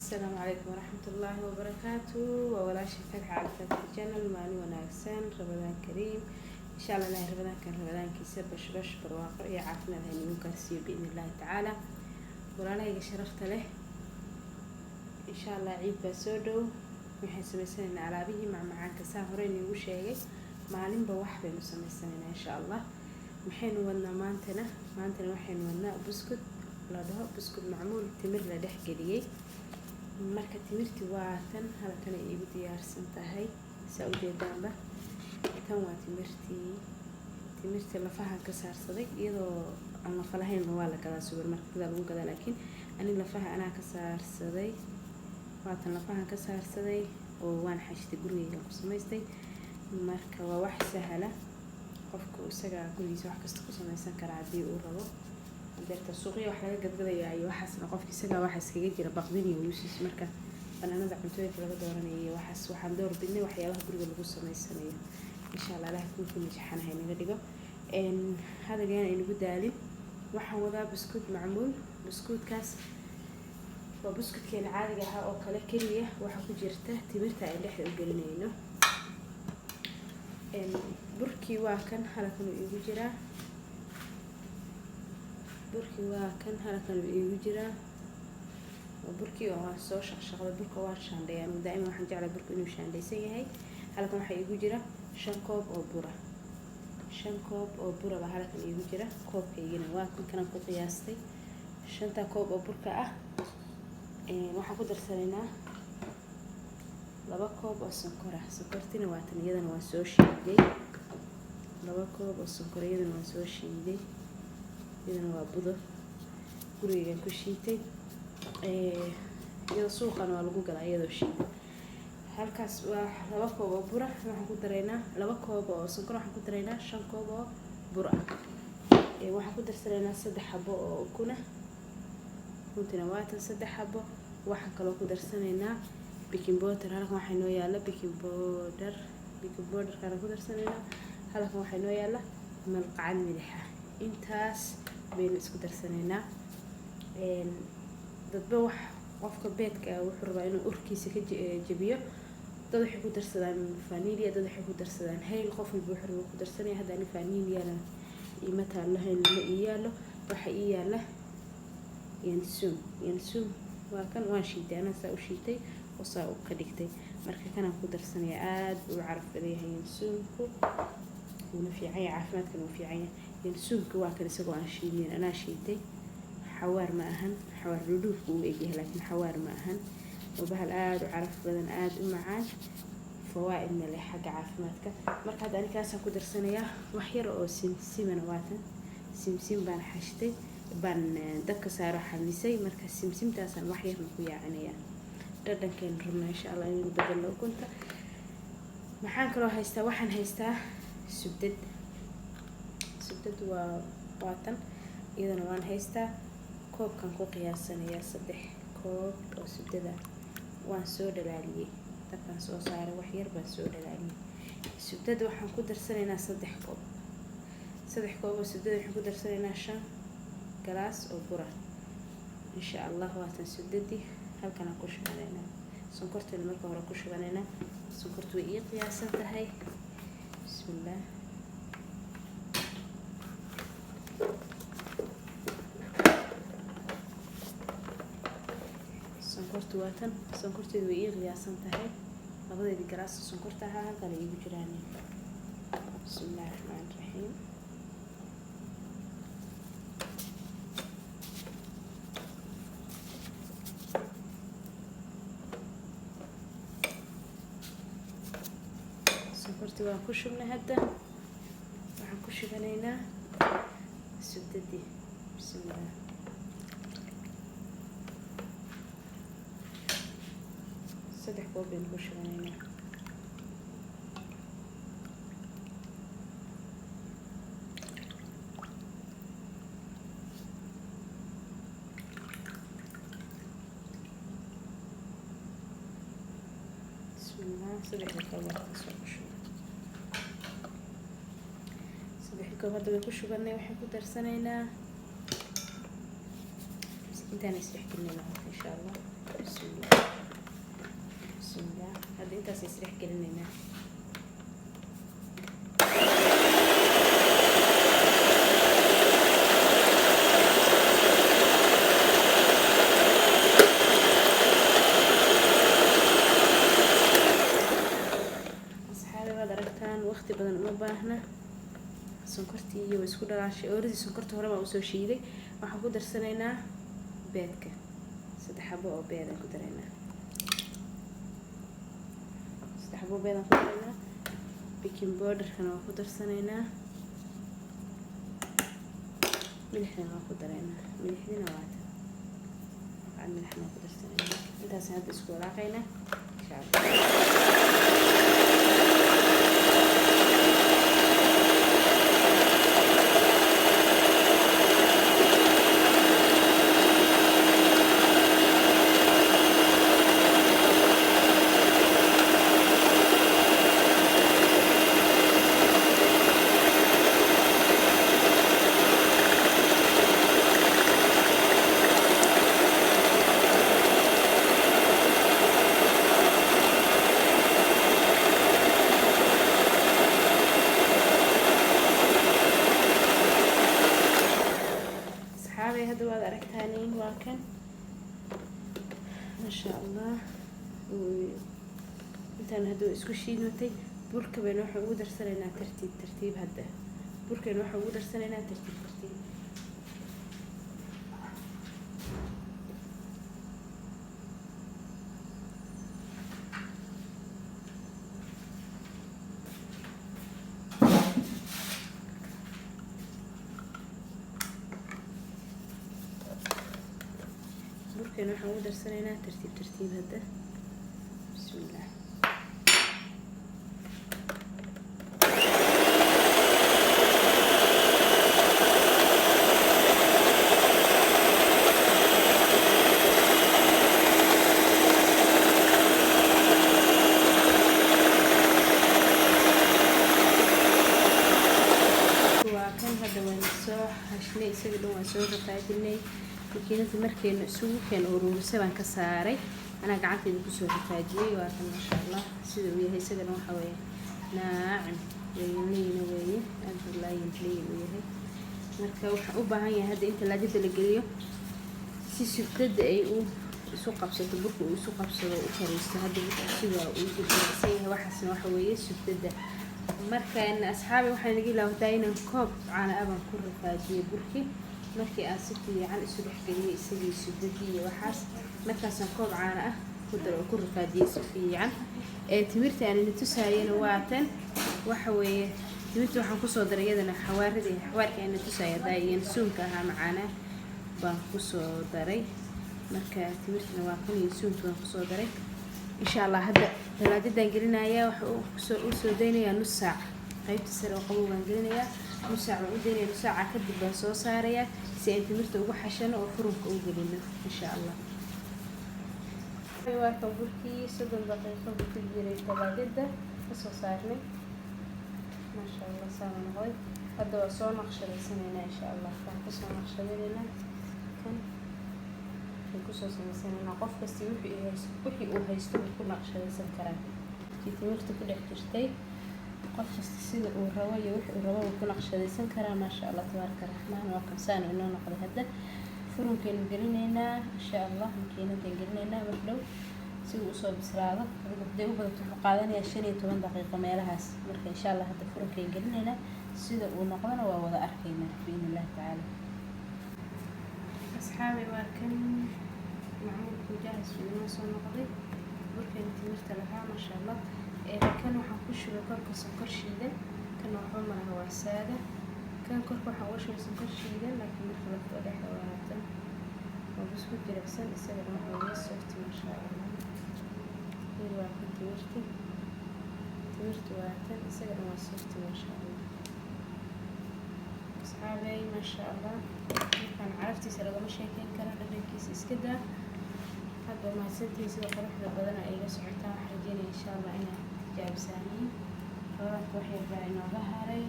السلام عليكم ورحمة الله وبركاته وولا شفاك على الجنة الماني وناكسان رمضان كريم إن شاء الله رمضان كان رمضان كيسب بش برواقع يعافنا هني وكرسي بإذن الله تعالى ورانا يجي شرفت له إن شاء الله عيد بسودو وحس مسنا على به مع معاك سافرين وشيء معلم بواحد بنسمي سنة إن شاء الله محين ونا مانتنا وحين ونا بسكت لا ده بسكت معمول تمر لدح قليل marka timirti waa tan halkan ay igu diyaarsan tahay Saudiyadanba tan waa timirti lafaha ka saarsaday iyadoo aan falahayn waa la kala supermarketka lagu gadaa laakiin ani lafaha ana ka saarsaday waa tan lafaha ka saarsaday oo waan xashtay gurigeyga ku samaystay marka waa wax sahla qofku isaga gurigiisa wax kasta ku samaysan kara hadii uu rabo beerta suuqiga wax laga gadgadaya iyo waxaasna qofka isaga wax iskaga jira baqdin iyo luusis marka banaanada cuntooyinka laga dooranayo waxaan door bidnay waxyaabaha guriga lagu sameysanayo insha Allah Allah ku najaxanahay naga dhigo hadagaan inagu daalin waxaan wadaa buskut macmuul buskutkaas waa buskutkeena caadiga ah oo kala kaliya waxa ku jirta timirta ay dhex u gelinayno burkii waa kan halkan uu igu jiraa burkii waa kan halkan uu igu jiraa burkii oo soo shaqshaqada burka waa shaandheeyaan daaima waxaan jeclahay burka inuu shaandheysan yahay halkan waxa igu jira 5 koob oo bura baa halkan igu jira koobkaygina waa kan ku qiyaastay 5 koob oo burka ah waxaan ku darsanaynaa 2 koob oo sonkor ah sonkortina waa tan iyadana waa soo shiiday 2 koob oo sonkor iyadana waa soo shiiday iyadana waa budo guriga ku shiitay iyadoo suuqan waa lagu galaa iyadoo shiiday halkaas waa 2 koob oo bur ah waxaan ku dareynaa 2 koob oo sonkor waxaan ku dareynaa 5 koob oo bur ah waxaan ku darsanaynaa 3 xabo oo ukun ah runtina waa tan 3 xabo waxaan kaloo ku darsanaynaa baking powder halkan waxa inoo yaala baking powder kana ku darsanaynaa halkan waxa inoo yaala malqacad milix ah intaas baynu isku darsanaynaa dadba wax qofka beedka wuxuu rabaa inuu urkiisa ka jabiyo dad waxay ku darsadaan vanilla dad waxay ku darsadaan hayl qof walba wuxuu ku darsanaya hadda vanilla ima taalahayn ma iyaalo waxa iyaala yansum waa kan waan shiiday ana saa u shiitay oo saa u ka dhigtay marka kana ku darsanaya aad u caraf leeyahay yansumku uu fiican yahay caafimaadkana uu fiican yahay yansumku waa kan isagoo aan shiidin ana shiitay حوار معهن حوار ردوف ويجيه لكن حوار معهن وبهال آد وعرف بدن آد ومعان فوائد من اللي حق عافمتك مرك هذا أنا كاسة كدر سنة وحير أو سمسم نواتن سمسم بان حشتي بان دك سارة حميسي مرك سمسم تاسن وحير نقويا عنيا ردن كان ربنا إن شاء الله يبدل لو كنت محان كلو هيستا وحن هيستا سبدد وواتن إذا نوان هيستا كوب كان كو قياسانيا 3 كوب oo subdada waan soo dhalaaliyay tan soo saaray wax yar baan soo dhalaaliyay subdada waxaan ku darsanaynaa 3 koob oo subdada waxaan ku darsanaynaa 5 galaas oo bur ah insha Allah waa tan subdadii halkan ku shubanaynaa sonkorta marka hore ku shubanaynaa sonkortu way ii qiyaasan tahay bismillah sonkortu waa tan sonkorteedu way ii qiyaasan tahay labadeedii galaas sonkorta ah halkan ay igu jiraan bismillahir rahmaanir rahiim sonkortu waan ku shubnay hadda waxaan ku shubanaynaa subdadii bismillah صدح كوب بنخشونينا بسم الله صدح الكوب صدح الكوب هذا بنخشوني وحن كدر سنينا انت نسبح كلنا ان شاء الله بسم الله intaas isdhex gelinaynaa. waqti badan uma baahna. sonkortii iyo isku dhalaashay ooradi sonkorta hore baan usoo shiiday. waxaan ku darsanaynaa beedka 3 xabo oo beed aan ku daraynaa. 3 xabo beed aan ku daraynaa. baking powder-kana waan ku darsanaynaa. milixna waan ku daraynaa. milixdina waa tan milixna waan ku darsanaynaa. intaas hadda isku walaaqaynaa insha Allah. هذا وهذا أركتاني واكن ما شاء الله. وإنتان هدو إسكو شينوتي بركة بنوح ودر سنة ترتيب هدا بركة نوح ودر سنة ترتيب. بركة نوح ودر سنة ترتيب هدا. بسم الله. هذا وين الصوح هشني يصير لون سوى رفاعتني makiinada markaynu isugu keen uruurisay baan ka saaray ana gacantayda ku soo rafaajiye waa tan ma sha Allah sida uu yahay isagana waxa weeye naacim weeyna weeye abdullaahi leeyahay weeye marka waxa u baahan yahay hadda inta laajida la geliyo si subtada ay u isu qabsato burku uu isu qabsado u karisto hadda sida uu gudbisay waxaasna waxa weeye subtada marka in asxaabi waxaan nigi laawtaa inaan koob caana aban ku rafaajiye burki markii aan si fiican isu dhexgeliyay isagii subadii iyo waxaas markaasaan koob caana ah ku daro ku rafaadiyay si fiican timirta aan tusaayeen waa tan waxa weeye timirta waxaan ku soo daray iyadana xawaarida aan tusaayay daayeen suunka aha macaana baan ku soo daray marka timirtana waa kan iyo suunka baan ku soo daray insha Allah hadda talaadadan gelinayaa waxa uu soo daynayaa nus saac qaybta sare oo qabow baan gelinayaa nus saac u deynaya nus saac kadib baan soo saaraya si ay timirta ugu xashano oo furunka u gelino insha Allah. waa ka burkii 7 daqiiqo ku jiray talaadada ka soo saarnay ma sha Allah saaman qoy hadda waa soo naqshadaysanayna insha Allah waxaan ku soo naqshadaynaa kan ku soo sameysana qof kasta wixii uu haysto ku naqshadaysan karaa timirta ku dhex jirtay qof kasta sida uu rabo iyo wixii uu rabo ku naqshadaysan karaa ma sha Allah tabaaraka rahmaan waa kamsaan inoo noqdo hadda furunkeenu gelinaynaa insha Allah makiinada gelinaynaa mardow si uu soo bislaado hadii uu badato wuxuu qaadanayaa 15 daqiiqo meelahaas marka insha Allah hadda furunkeenu gelinaynaa sida uu noqdana waa wada arkaynaa biidhnillah taala. asxaabi waa kan macmuulku jaahis inoo soo noqday burkeena timirta lahaa ma sha Allah kan waxaan ku shubay korka sonkor shiidan kan waxba ma aha waa saada kan korka waxaan uga shubay sonkor shiidan laakiin marka la furo dhexda waa tan oo isku jirabsan isagana waxa weeye soft ma sha Allah waa kan timirta waa tan isagana waa soft ma sha Allah. asxaabi ma sha Allah kan caraftiisa lagama sheekeyn karo dhadhankiisa iska daa hadda ma santii sida quruxda badan ay iga socotaa waxaan rajeynayaa insha Allah inaan tijaabsanayn rabadka waxay baa inooga haray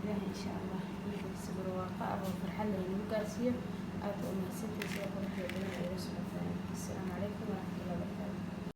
ilaahay insha Allah wixii sabir waaqa oo farxad leh inuu gaarsiiyo aad u mahadsantahay sida quruxda badan ay iga socotaa. assalaamu calaykum.